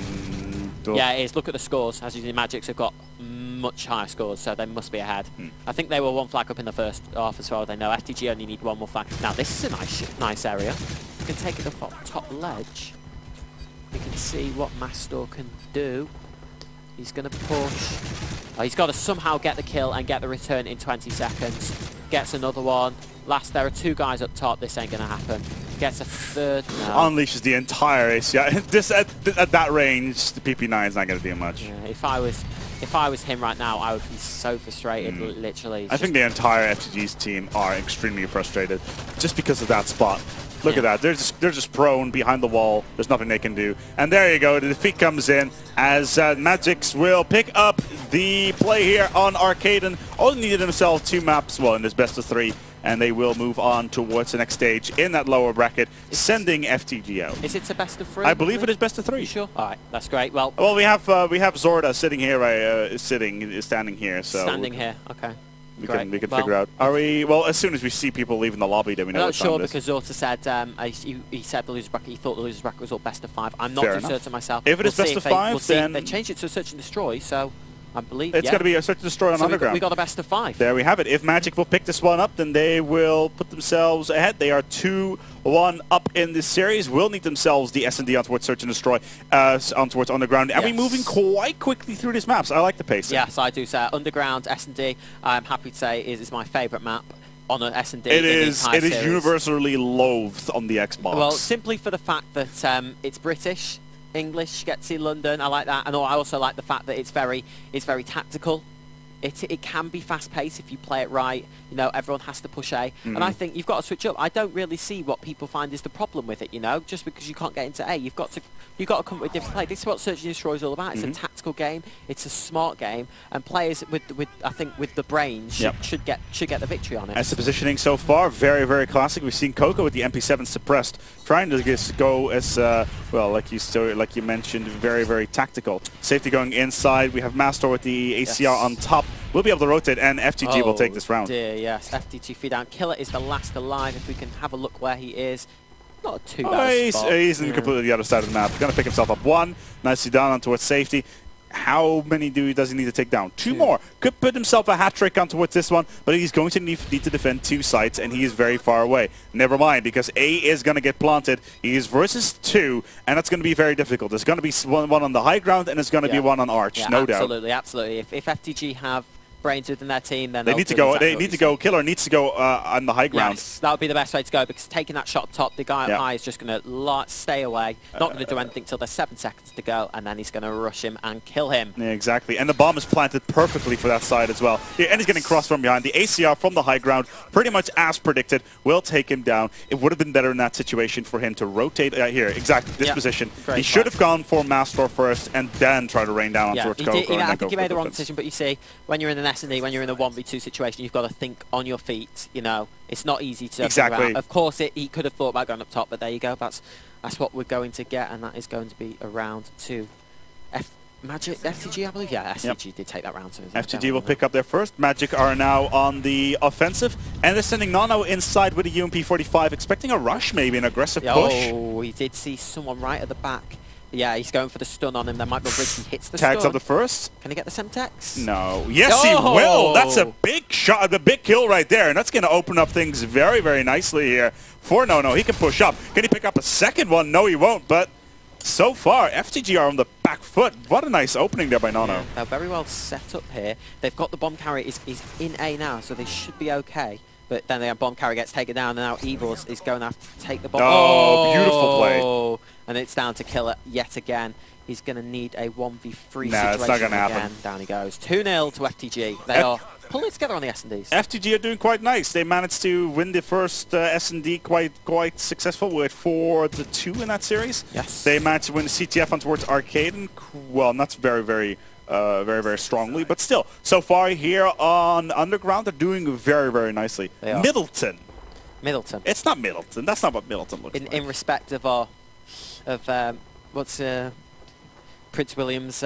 Yeah, it is. Look at the scores. As you see, Magicz have got much higher scores, so they must be ahead. I think they were one flag up in the first half as well. They know FTG only need one more flag. Now this is a nice area. You can take it up on top ledge. You can see what Mastor can do. He's going to push. Oh, he's got to somehow get the kill and get the return in 20 seconds. Gets another one. There are two guys up top. This ain't going to happen. Gets a third. No. Unleashes the entire ACI. This at that range, the PP9 is not going to do much. Yeah, if I was him right now, I would be so frustrated. Literally. I think the entire FTG's team are extremely frustrated just because of that spot. Look at that. They're just prone behind the wall. There's nothing they can do. And there you go. The defeat comes in as Magicz will pick up the play here on Arcade, and only needed themselves 2 maps, well, in this best of 3. And they will move on towards the next stage in that lower bracket, sending FTG out. Is it a best of 3? I believe it is best of 3. You sure? All right, that's great. Well, we have Zorda sitting here, standing here. So standing here. Okay. We can figure out. Are we? Well, as soon as we see people leaving the lobby, then we know. I'm not sure because Zorda said he said the loser's bracket. He thought the loser's bracket was all best of 5. I'm not too certain myself. If it is best of 5, then they changed it to Search and Destroy. So I believe it's going to be a Search and Destroy on Underground. We got a best of 5. There we have it. If Magicz will pick this one up, then they will put themselves ahead. They are 2-1 up in this series. Will need themselves the S&D on towards Search and Destroy, on towards Underground. And we're moving quite quickly through these maps. I like the pace. Yes, I do. So Underground, S&D, I'm happy to say is my favourite map on an S&D. It is universally loathed on the Xbox. Well, simply for the fact that it's British. English, get to see London, I like that, and I also like the fact that it's very tactical. It can be fast-paced if you play it right. You know, everyone has to push A, and I think you've got to switch up. I don't really see what people find is the problem with it. You know, just because you can't get into A, you've got to come up with different play. This is what Search and Destroy is all about. It's a tactical game. It's a smart game, and players with I think with the brain should get the victory on it. As the positioning so far, very, very classic. We've seen Coco with the MP7 suppressed, trying to just go as well, like you mentioned, very, very tactical. Safety going inside. We have Mastor with the ACR on top. We'll be able to rotate, and FTG will take this round. Dear, yes, FTG feed down. Killer is the last alive. If we can have a look where he is. Not too bad spot. He's in completely the other side of the map. Going to pick himself up 1. Nicely down on towards safety. How many does he need to take down? 2 more. Could put himself a hat-trick on towards this one, but he's going to need to defend 2 sites, and he is very far away. Never mind, because A is going to get planted. He is versus 2, and that's going to be very difficult. There's going to be one on the high ground, and there's going to be one on Arch, no doubt. Absolutely. If FTG have brains within their team, then they need to go. They need to go. Killer needs to go on the high ground. Yes, that would be the best way to go, because taking that shot top, the guy up high is just going to stay away, not going to do anything till there's 7 seconds to go, and then he's going to rush him and kill him. Yeah, exactly. And the bomb is planted perfectly for that side as well. Yeah, and he's getting crossed from behind. The ACR from the high ground, pretty much as predicted, will take him down. It would have been better in that situation for him to rotate here. Exactly, this position. He should have gone for Master first and then try to rain down onto Coco. I think he made the wrong decision, but you see, when you're in an S&D, when you're in a 1v2 situation, you've got to think on your feet, you know. It's not easy to figure out. Of course, he could have thought about going up top, but there you go. That's what we're going to get, and that is going to be a round 2. Magicz, FTG, I believe? Yeah, FTG did take that round 2. FTG will pick up their first. Magicz are now on the offensive, and they're sending Nono inside with a UMP-45, expecting a rush, maybe an aggressive push. Oh, he did see someone right at the back. Yeah, he's going for the stun on him. There might be a bridge. He hits the Tags stun. up the first. Can he get the Semtex? No. Yes, he will. That's a big shot, the big kill right there, and that's going to open up things very, very nicely here for Nono. He can push up. Can he pick up a second one? No, he won't, but so far, FTG are on the back foot. What a nice opening there by Nono. Yeah, they're very well set up here. They've got the bomb carrier. He's in A now, so they should be okay. But then the bomb carrier gets taken down, and now Evils is going to have to take the bomb. Oh, beautiful play. And it's down to Killer yet again. He's going to need a 1v3 situation it's not going to happen. Down he goes. 2-0 to FTG. They are pulling it together on the S&Ds. FTG are doing quite nice. They managed to win the first S&D quite successful with 4-2 in that series. Yes. They managed to win the CTF on towards Arcade, and, well, not very, very strongly, but still, so far here on Underground, they're doing very, very nicely. Middleton. It's not Middleton. That's not what Middleton looks like. In respect of what's Prince William's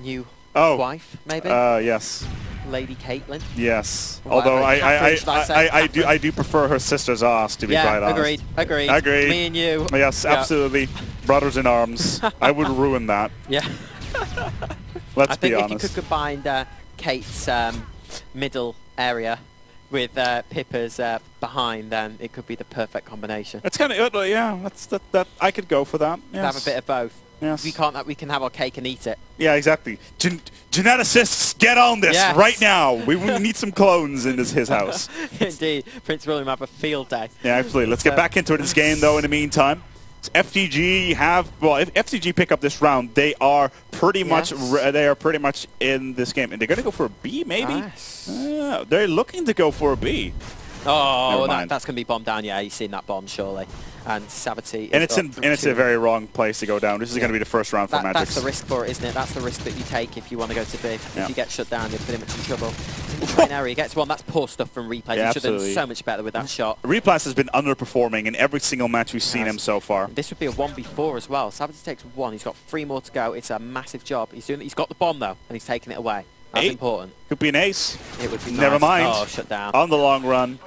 new wife, maybe? Yes. Lady Caitlin. Yes. Whatever. Although I do prefer her sister's ass, to be quite honest. Agreed. Me and you. Yes, absolutely. Brothers in arms. I would ruin that. Yeah. Let's be honest. I think if you could combine Kate's middle area with Pippa's behind, then it could be the perfect combination. It's kind of yeah. That I could go for that. Yes. Have a bit of both. Yes. We can have our cake and eat it. Yeah, exactly. Geneticists, get on this right now. We need some clones in his house. Indeed, Prince William have a field day. Yeah, absolutely. Let's get back into this game though. In the meantime, FTG if FTG pick up this round, they are pretty much in this game, and they're going to go for a B, maybe. Nice. They're looking to go for a B. Oh, that's going to be bombed down. Yeah, you've seen that bomb surely. And Savity is it's a very wrong place to go down. This is going to be the first round for Magicz. That's the risk for it, isn't it? That's the risk that you take if you want to go to B. If you get shut down, you're pretty much in trouble. Train area gets one. That's poor stuff from Replay. He should have done so much better with that shot. Replay has been underperforming in every single match we've seen him so far. This would be a 1v4 as well. Savity takes 1. He's got 3 more to go. It's a massive job. He's got the bomb though, and he's taking it away. That's important. Could be an ace. It would be nice. Never mind. Oh, shut down. On the long run.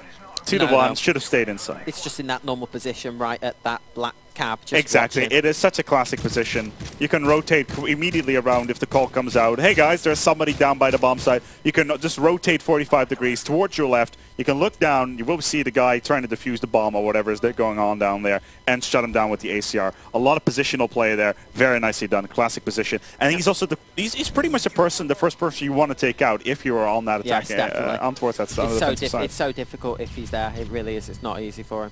2-1, should have stayed inside. It's just in that normal position right at that black cab. Just exactly. watching. It is such a classic position. You can rotate immediately around if the call comes out. Hey guys, there's somebody down by the bomb site. You can just rotate 45 degrees towards your left. You can look down. You will see the guy trying to defuse the bomb or whatever is going on down there and shut him down with the ACR. A lot of positional play there. Very nicely done. Classic position. And he's also he's pretty much the first person you want to take out if you are on that attack. Yes, on towards that side. It's so difficult if he's there. It really is. It's not easy for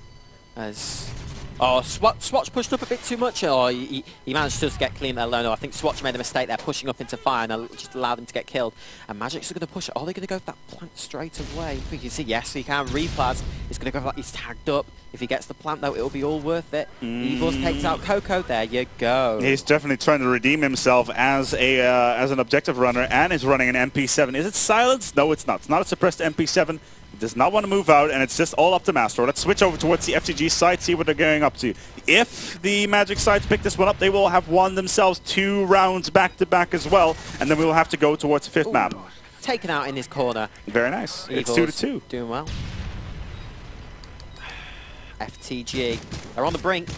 him. Swatch pushed up a bit too much. He managed to just get clean there alone. I think Swatch made a mistake there, pushing up into fire, and just allowed him to get killed. And Magicz are going to push it. Are they going to go for that plant straight away? You can see, yes, he can. Replaz is going to go for that. He's tagged up. If he gets the plant, though, it'll be all worth it. Evils takes out Coco. There you go. He's definitely trying to redeem himself as an objective runner, and is running an MP7. Is it silenced? No, it's not. It's not a suppressed MP7. Does not want to move out, and it's just all up to Master. Let's switch over towards the FTG side, see what they're going up to. If the Magicz sides pick this one up, they will have won themselves 2 rounds back-to-back as well, and then we will have to go towards the 5th map. Taken out in his corner. Very nice. Evils, it's 2-2. Doing well. FTG are on the brink.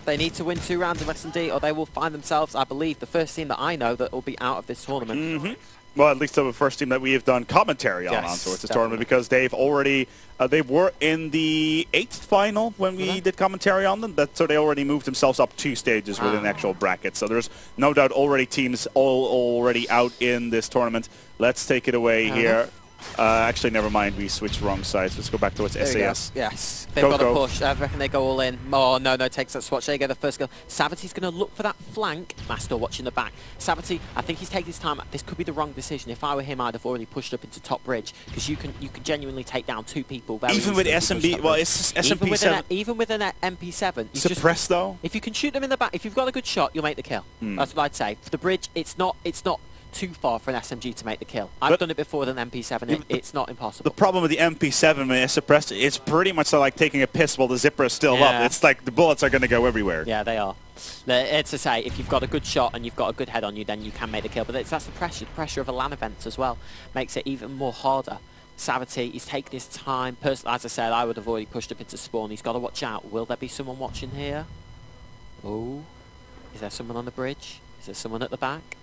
They need to win 2 rounds of S&D, or they will find themselves, I believe, the first team that I know that will be out of this tournament. Well, at least the first team that we have done commentary on towards this tournament, because they've already they were in the 8th final when we did commentary on them. So they already moved themselves up 2 stages within the actual bracket. So there's no doubt already teams already out in this tournament. Let's take it away here. Actually, never mind. We switched wrong sides. Let's go back towards SAS. Yes, they've got to push. I reckon they go all in. Oh, no, takes that swatch. They get the first kill. Savaty's going to look for that flank. Master watching the back. Savaty, I think he's taking his time. This could be the wrong decision. If I were him, I'd have already pushed up into top bridge, because you can genuinely take down 2 people very even with SMB. Well, it's SMP7. Even with an MP7. Suppressed though. If you can shoot them in the back, if you've got a good shot, you'll make the kill. That's what I'd say. For the bridge, it's not too far for an SMG to make the kill. I've done it before with an MP7. It's not impossible. The problem with the MP7 when it's suppressed, it's pretty much like taking a piss while the zipper is still up. It's like the bullets are going to go everywhere. Yeah, they are. It's to say, if you've got a good shot and you've got a good head on you, then you can make the kill. But that's the pressure of a LAN event as well. Makes it even more harder. Savaty, he's taking his time. Personally, as I said, I would have already pushed up into spawn. He's got to watch out. Will there be someone watching here? Oh, is there someone on the bridge? Is there someone at the back?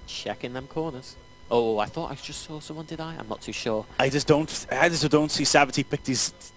Checking them corners. Oh, I thought I just saw someone, did I? I'm not too sure. I just don't see Savaty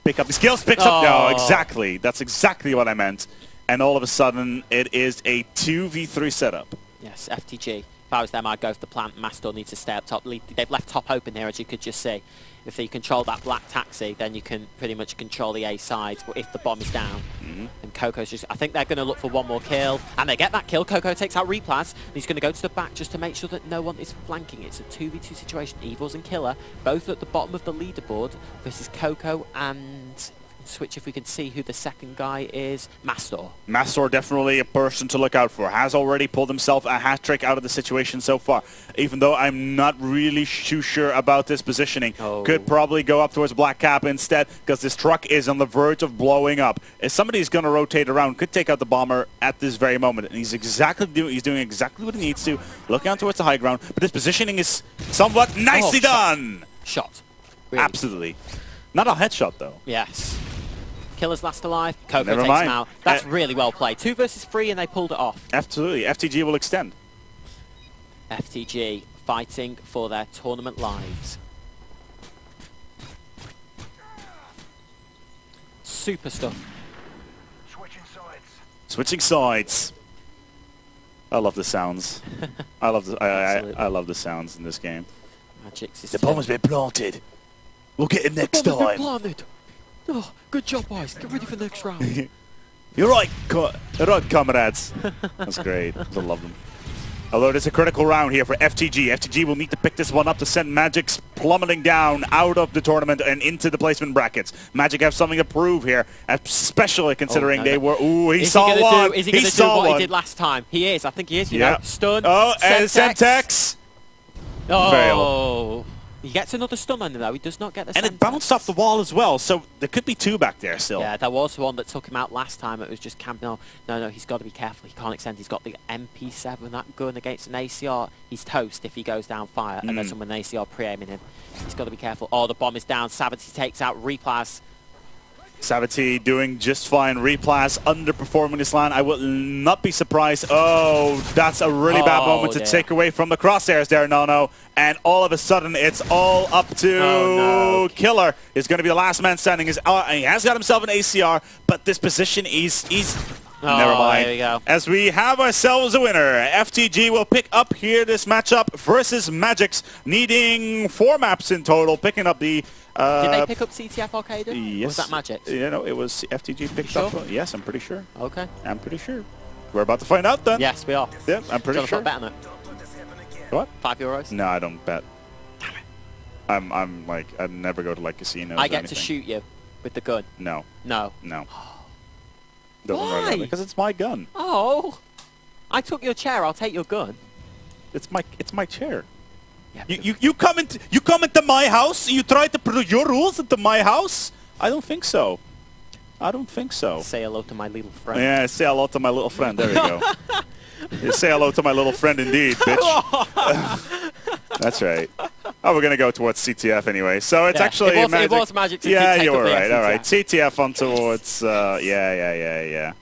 pick up his skills. Picks up. No, exactly. That's exactly what I meant. And all of a sudden, it is a 2v3 setup. Yes, FTG. If I was them, I'd go for the plant. Mastor needs to stay up top. They've left top open here, as you could just see. If they control that black taxi, then you can pretty much control the A side. But if the bomb is down, and Coco's just... I think they're going to look for one more kill. And they get that kill. Coco takes out Replas. He's going to go to the back just to make sure that no one is flanking. It's a 2v2 situation. Evils and Killer, both at the bottom of the leaderboard, versus Coco and... Switch if we can see who the second guy is. Mastor. Mastor definitely a person to look out for. Has already pulled himself a hat-trick out of the situation so far. Even though I'm not really too sure about this positioning. Could probably go up towards Black Cap instead, because this truck is on the verge of blowing up. If somebody's going to rotate around, could take out the bomber at this very moment. And he's doing exactly what he needs to. Looking out towards the high ground. But this positioning is somewhat nicely done. Shot. Really? Absolutely. Not a headshot, though. Yes. Killer's last alive. Coco takes him out. That's really well played. 2 versus 3 and they pulled it off. Absolutely. FTG will extend. FTG fighting for their tournament lives. Super stuff. Switching sides. I love the sounds. I love the sounds in this game. Magicz is the bomb has been planted. We'll get him next time. Oh, good job, boys. Get ready for the next round. You're right, comrades. That's great. I love them. Although it's a critical round here for FTG. FTG will need to pick this one up to send Magicz plummeting down out of the tournament and into the placement brackets. Magicz have something to prove here, especially considering they were... Ooh, he saw one. Is he going to do what he did last time? He is. I think he is. You know, stun. Oh, and Semtex. Oh. Fail. He gets another stun on him, though. He does not get the And it bounced off the wall as well, so there could be 2 back there still. Yeah, there was one that took him out last time. It was just camping. No, he's got to be careful. He can't extend. He's got the MP7, that gun against an ACR. He's toast if he goes down fire, and there's someone ACR pre-aiming him. He's got to be careful. Oh, the bomb is down. Savaty takes out Replas. Savaty doing just fine. Replas underperforming this line. I will not be surprised. Oh, that's a really bad moment to take away from the crosshairs there, Nono. And all of a sudden, it's all up to Killer. Is going to be the last man standing. He has got himself an ACR, but this position he's never mind. There we go. As we have ourselves a winner, FTG will pick up here this matchup versus Magicz, needing 4 maps in total, picking up the... Did they pick up CTF Arcade? Yes. Or was that Magicz? You know, it was FTG picked up. Yes, I'm pretty sure. Okay. I'm pretty sure. We're about to find out then. Yes, we are. Yeah, I'm pretty sure. Bet on it. What? €5? No, I don't bet. Damn it. I'm like, I'd never go to like casinos. I get to shoot you with the gun. No. No. No. Why? Because it's my gun. Oh. I took your chair. I'll take your gun. It's my chair. Yeah, you come into my house. You try to put your rules into my house. I don't think so. I don't think so. Say hello to my little friend. Yeah, say hello to my little friend. There we go. You say hello to my little friend indeed, bitch. That's right. Oh, we're gonna go towards CTF anyway. So it's actually it was Magicz. Yeah, you were right. All right, CTF on towards. Yeah.